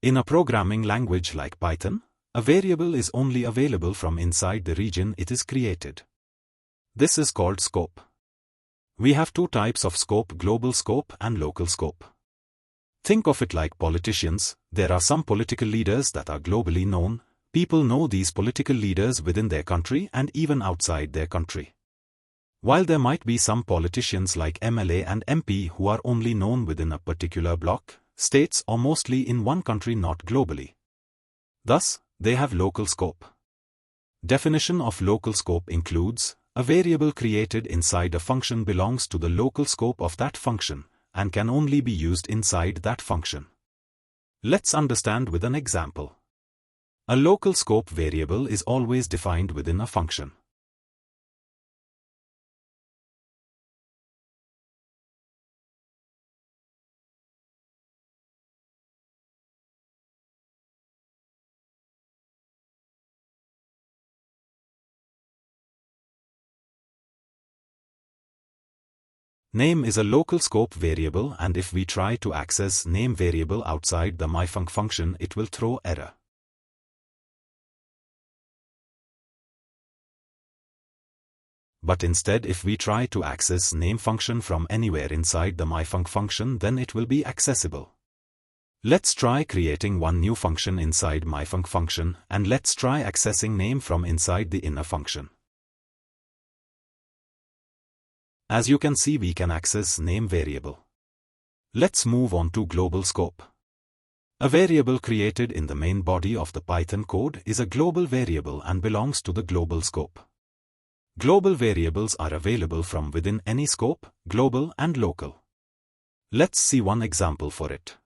In a programming language like Python, a variable is only available from inside the region it is created. This is called scope. We have two types of scope: global scope and local scope. Think of it like politicians. There are some political leaders that are globally known. People know these political leaders within their country and even outside their country. While there might be some politicians like MLA and MP who are only known within a particular bloc, states, or mostly in one country, not globally. Thus, they have local scope. Definition of local scope includes: a variable created inside a function belongs to the local scope of that function, and can only be used inside that function. Let's understand with an example. A local scope variable is always defined within a function. Name is a local scope variable, and if we try to access name variable outside the myfunc function, it will throw error. But instead, if we try to access name function from anywhere inside the myfunc function, then it will be accessible. Let's try creating one new function inside myfunc function, and let's try accessing name from inside the inner function. As you can see, we can access name variable. Let's move on to global scope. A variable created in the main body of the Python code is a global variable and belongs to the global scope. Global variables are available from within any scope, global and local. Let's see one example for it.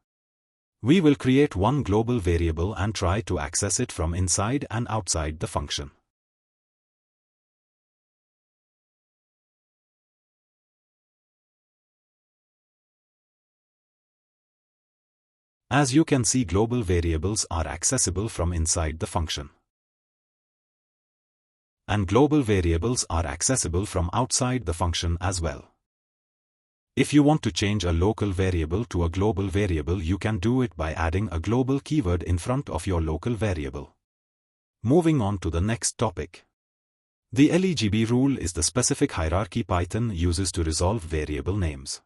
We will create one global variable and try to access it from inside and outside the function. As you can see, global variables are accessible from inside the function. And global variables are accessible from outside the function as well. If you want to change a local variable to a global variable, you can do it by adding a global keyword in front of your local variable. Moving on to the next topic. The LEGB rule is the specific hierarchy Python uses to resolve variable names.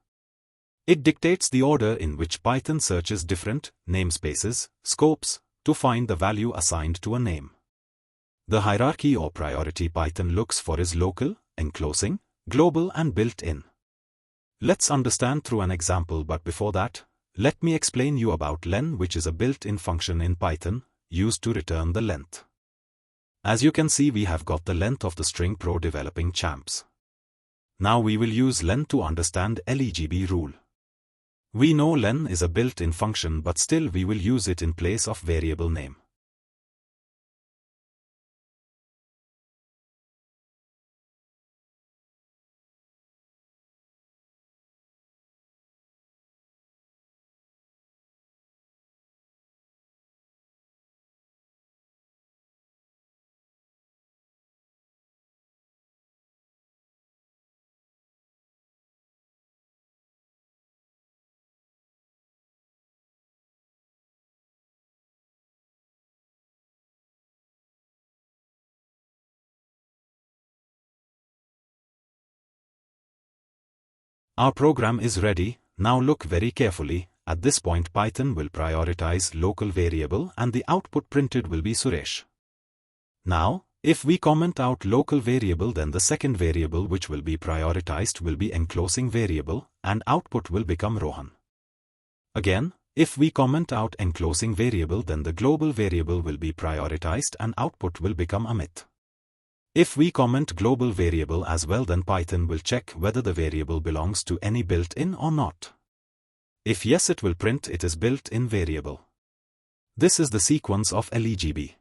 It dictates the order in which Python searches different namespaces, scopes, to find the value assigned to a name. The hierarchy or priority Python looks for is local, enclosing, global and built-in. Let's understand through an example, but before that, let me explain you about len, which is a built-in function in Python, used to return the length. As you can see, we have got the length of the string pro developing champs. Now we will use len to understand LEGB rule. We know len is a built-in function, but still we will use it in place of variable name. Our program is ready. Now look very carefully. At this point, Python will prioritize local variable and the output printed will be Suresh. Now, if we comment out local variable, then the second variable which will be prioritized will be enclosing variable and output will become Rohan. Again, if we comment out enclosing variable, then the global variable will be prioritized and output will become Amit. If we comment global variable as well, then Python will check whether the variable belongs to any built-in or not. If yes, it will print it is built-in variable. This is the sequence of LEGB.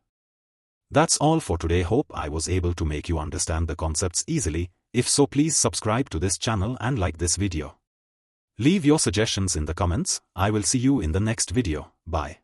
That's all for today. Hope I was able to make you understand the concepts easily. If so, please subscribe to this channel and like this video. Leave your suggestions in the comments. I will see you in the next video. Bye.